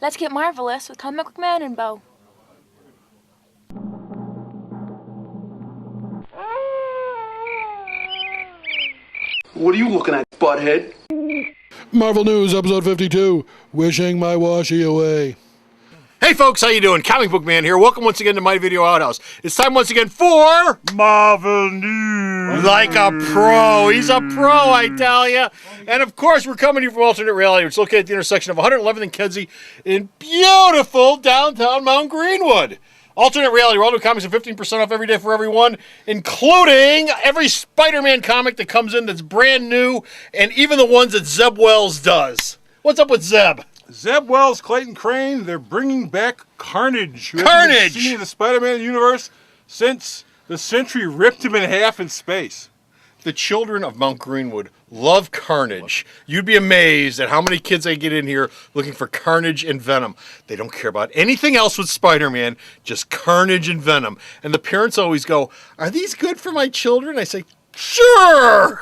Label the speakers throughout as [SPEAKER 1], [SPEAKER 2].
[SPEAKER 1] Let's get marvelous with Comic Book Man and Bo.
[SPEAKER 2] What are you looking at, butthead?
[SPEAKER 3] Marvel News, episode 52, Wishing My Washi Away.
[SPEAKER 4] Hey folks, how you doing? Comic Book Man here. Welcome once again to My Video Outhouse. It's time once again for
[SPEAKER 5] Marvel News.
[SPEAKER 4] Like a Pro. He's a pro, I tell ya. And of course, we're coming to you from Alternate Reality, which is located at the intersection of 111th and Kedzie in beautiful downtown Mount Greenwood. Alternate Reality, we're all doing comics at 15% off every day for everyone, including every Spider-Man comic that comes in that's brand new, and even the ones that Zeb Wells does. What's up with Zeb?
[SPEAKER 5] Zeb Wells, Clayton Crane, they're bringing back Carnage. Who hasn't
[SPEAKER 4] Carnage!
[SPEAKER 5] been seen in the Spider-Man universe since the Sentry ripped him in half in space.
[SPEAKER 4] The children of Mount Greenwood love Carnage. You'd be amazed at how many kids they get in here looking for Carnage and Venom. They don't care about anything else with Spider-Man, just Carnage and Venom. And the parents always go, "Are these good for my children?" I say, "Sure!"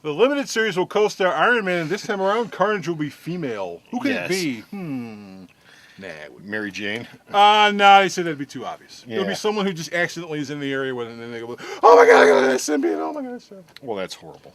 [SPEAKER 5] The limited series will co-star Iron Man, and this time around, Carnage will be female. Who could
[SPEAKER 4] Yes.
[SPEAKER 5] it be? Nah, it wouldn't.
[SPEAKER 4] Mary Jane.
[SPEAKER 5] No, they said that'd be too obvious. It'll
[SPEAKER 4] Yeah.
[SPEAKER 5] be someone who just accidentally is in the area with it, and then they go, "Oh my god, I got a symbiote! Oh my god!"
[SPEAKER 4] Well, that's horrible.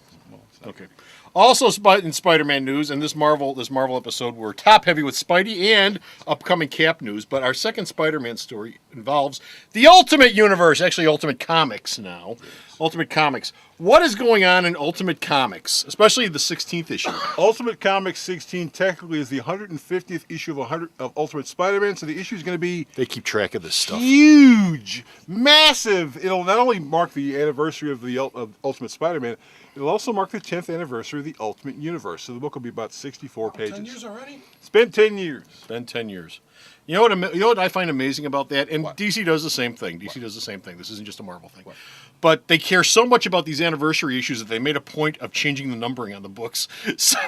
[SPEAKER 4] Okay. Also, in Spider-Man news, and this Marvel episode, we're top heavy with Spidey and upcoming Cap news. But our second Spider-Man story involves the Ultimate Universe, actually Ultimate Comics now. Yes. Ultimate Comics. What is going on in Ultimate Comics, especially the 16th issue?
[SPEAKER 5] Ultimate Comics 16 technically is the 150th issue of Ultimate Spider-Man, so the issue is going to be
[SPEAKER 4] They keep track of this stuff.
[SPEAKER 5] huge, massive. It'll not only mark the anniversary of of Ultimate Spider-Man, it'll also mark the 10th anniversary of the Ultimate Universe. So the book will be about 64 pages.
[SPEAKER 3] 10 years already?
[SPEAKER 5] It's been 10 years.
[SPEAKER 4] Been 10 years. You know what I find amazing about that? And what? DC does the same thing. DC does the same thing. This isn't just a Marvel thing. What? But they care so much about these anniversary issues that they made a point of changing the numbering on the books. So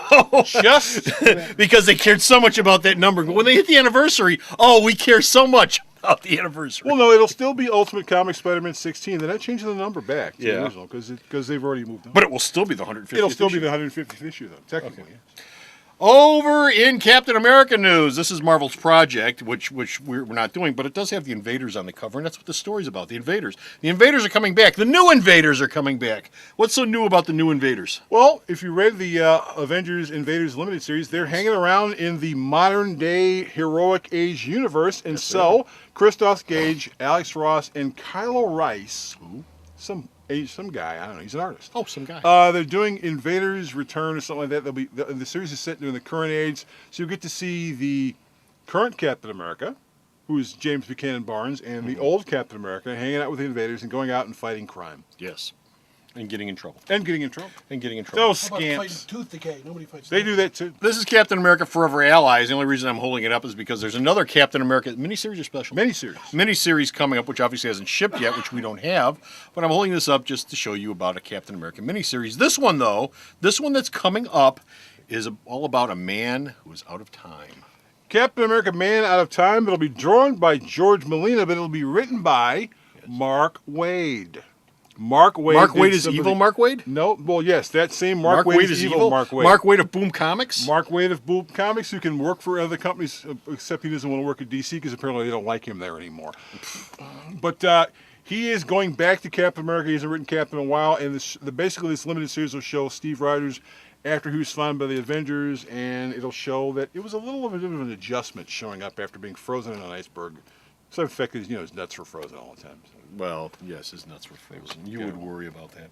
[SPEAKER 5] Just
[SPEAKER 4] because they cared so much about that numbering. But when they hit the anniversary, we care so much about the anniversary.
[SPEAKER 5] well, no, it'll still be Ultimate Comics Spider-Man 16. They're not changing the number back to the
[SPEAKER 4] Yeah.
[SPEAKER 5] original because they've already moved on.
[SPEAKER 4] But it will still be the 150th
[SPEAKER 5] It'll still
[SPEAKER 4] issue.
[SPEAKER 5] be the 150th issue, though, technically.
[SPEAKER 4] Okay. Over in Captain America news, this is Marvel's project, which we're not doing, but it does have the Invaders on the cover, and that's what the story's about, the Invaders. The Invaders are coming back. The new Invaders are coming back. What's so new about the new Invaders?
[SPEAKER 5] Well, if you read the Avengers Invaders Limited Series, they're hanging around in the modern-day heroic age universe, and Christoph Gage, Alex Ross, and Kylo Rice, some guy, I don't know, he's an artist.
[SPEAKER 4] Oh, some guy.
[SPEAKER 5] They're doing Invaders Return or something like that. The series is set during the current age, so you'll get to see the current Captain America, who is James Buchanan Barnes, and the old Captain America hanging out with the Invaders and going out and fighting crime.
[SPEAKER 4] Yes. And getting in trouble.
[SPEAKER 5] And getting in trouble. Those
[SPEAKER 3] How about fighting
[SPEAKER 5] scamps.
[SPEAKER 3] tooth decay? Nobody fights
[SPEAKER 5] They
[SPEAKER 3] that.
[SPEAKER 5] do that too.
[SPEAKER 4] This is Captain America Forever Allies. The only reason I'm holding it up is because there's another Captain America miniseries or special?
[SPEAKER 5] Miniseries.
[SPEAKER 4] Miniseries coming up, which obviously hasn't shipped yet, which we don't have. But I'm holding this up just to show you about a Captain America miniseries. This one, though, that's coming up is all about a man who is out of time.
[SPEAKER 5] Captain America Man Out of Time. It'll be drawn by George Molina, but it'll be written by Mark Waid. Mark Waid
[SPEAKER 4] Is evil Mark Waid?
[SPEAKER 5] No, well, yes, that same Mark Waid is evil Mark Waid.
[SPEAKER 4] Mark Waid of Boom Comics?
[SPEAKER 5] Mark Waid of Boom Comics, who can work for other companies, except he doesn't want to work at DC because apparently they don't like him there anymore. But he is going back to Captain America. He hasn't written Captain in a while, and basically this limited series will show Steve Rogers after he was found by the Avengers, and it'll show that it was a little bit of an adjustment showing up after being frozen in an iceberg. So in fact, his nuts were frozen all the time. So.
[SPEAKER 4] Well, yes, his nuts were frozen. You would worry about that.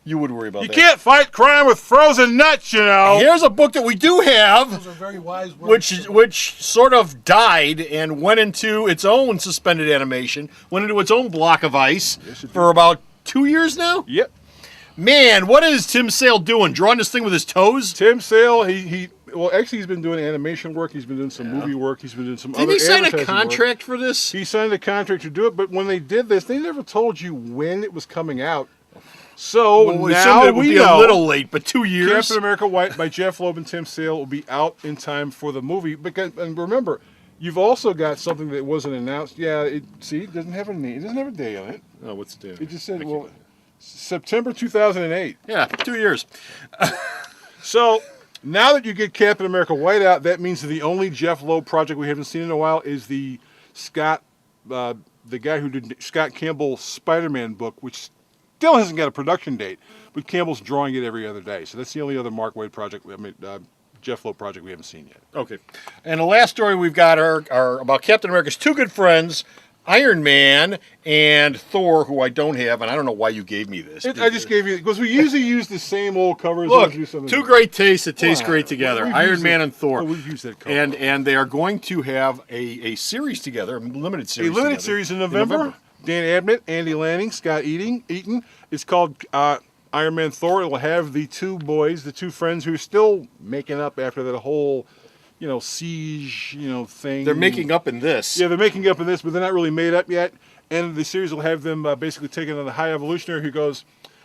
[SPEAKER 4] You would worry about
[SPEAKER 5] You
[SPEAKER 4] that.
[SPEAKER 5] can't fight crime with frozen nuts, you know.
[SPEAKER 4] Here's a book that we do have,
[SPEAKER 3] Those are very wise words.
[SPEAKER 4] which sort of died and went into its own suspended animation, went into its own block of ice for about 2 years now.
[SPEAKER 5] Yep.
[SPEAKER 4] Man, what is Tim Sale doing? Drawing this thing with his toes?
[SPEAKER 5] Tim Sale, he's been doing animation work. He's been doing some movie work. He's been doing some
[SPEAKER 4] Didn't
[SPEAKER 5] other
[SPEAKER 4] he sign a
[SPEAKER 5] advertising work.
[SPEAKER 4] contract for this?
[SPEAKER 5] He signed a contract to do it, but when they did this, they never told you when it was coming out. So
[SPEAKER 4] Well,
[SPEAKER 5] now
[SPEAKER 4] it would
[SPEAKER 5] we
[SPEAKER 4] be
[SPEAKER 5] know
[SPEAKER 4] a little late, but 2 years.
[SPEAKER 5] Captain America White by Jeff Loeb and Tim Sale will be out in time for the movie. And remember, you've also got something that wasn't announced. Yeah, it doesn't have a name. It doesn't have a day on it.
[SPEAKER 4] Oh, what's the date?
[SPEAKER 5] It just said, September 2008.
[SPEAKER 4] Yeah, 2 years.
[SPEAKER 5] So Now that you get Captain America White out, that means that the only Jeff Loeb project we haven't seen in a while is the Scott, the guy who did Scott Campbell's Spider-Man book, which still hasn't got a production date, but Campbell's drawing it every other day. So that's the only other Mark Waid project, Jeff Loeb project we haven't seen yet.
[SPEAKER 4] Okay. And the last story we've got are about Captain America's two good friends, Iron Man and Thor, who I don't have, and I don't know why you gave me this.
[SPEAKER 5] I just gave you, because we usually use the same old covers.
[SPEAKER 4] Look, two great tastes that taste
[SPEAKER 5] Wow.
[SPEAKER 4] great together,
[SPEAKER 5] We've
[SPEAKER 4] Iron
[SPEAKER 5] used
[SPEAKER 4] Man
[SPEAKER 5] it.
[SPEAKER 4] and Thor.
[SPEAKER 5] Oh, we've used that cover.
[SPEAKER 4] And they are going to have a series together, a limited series.
[SPEAKER 5] A limited
[SPEAKER 4] together
[SPEAKER 5] series in November. Dan Abnett, Andy Lanning, Scott Eaton. It's called Iron Man Thor. It'll have the two boys, the two friends who are still making up after that whole, siege, thing.
[SPEAKER 4] They're making up in this.
[SPEAKER 5] Yeah, they're making up in this, but they're not really made up yet. And the series will have them basically taking on the High Evolutionary who goes,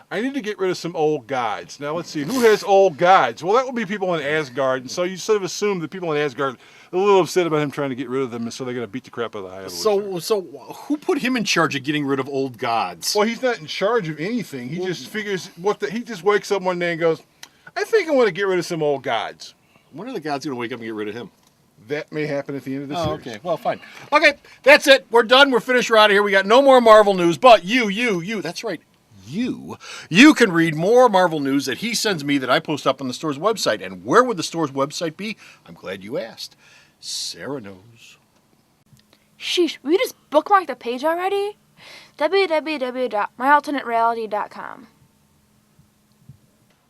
[SPEAKER 5] I need to get rid of some old gods. Now, let's see, who has old gods? Well, that will be people in Asgard. And so you sort of assume that people in Asgard are a little upset about him trying to get rid of them, and so they're going to beat the crap out of the High Evolutionary.
[SPEAKER 4] So who put him in charge of getting rid of old gods?
[SPEAKER 5] Well, he's not in charge of anything. He just figures he just wakes up one day and goes, I think I want to get rid of some old gods.
[SPEAKER 4] When are the gods going to wake up and get rid of him?
[SPEAKER 5] That may happen at the end of the
[SPEAKER 4] Oh,
[SPEAKER 5] series.
[SPEAKER 4] okay. Well, fine. Okay, that's it. We're done. We're finished. We're out of here. We got no more Marvel news, but you, that's right. You can read more Marvel news that he sends me that I post up on the store's website. And where would the store's website be? I'm glad you asked. Sarah knows.
[SPEAKER 1] Sheesh, we just bookmarked the page already? www.myalternatereality.com.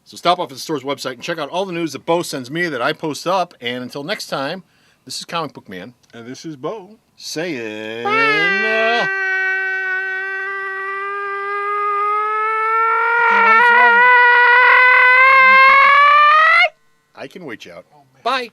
[SPEAKER 4] So stop off at the store's website and check out all the news that Bo sends me that I post up. And until next time, this is Comic Book Man
[SPEAKER 5] And this is Bo.
[SPEAKER 4] saying... I can wait you out. Bye.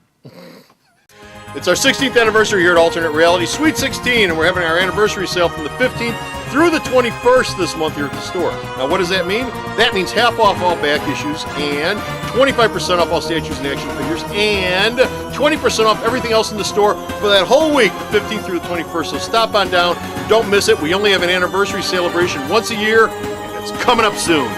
[SPEAKER 4] It's our 16th anniversary here at Alternate Reality, Sweet 16, and we're having our anniversary sale from the 15th through the 21st this month here at the store. Now, what does that mean? That means half off all back issues and 25% off all statues and action figures and 20% off everything else in the store for that whole week, the 15th through the 21st. So stop on down. Don't miss it. We only have an anniversary celebration once a year, and it's coming up soon.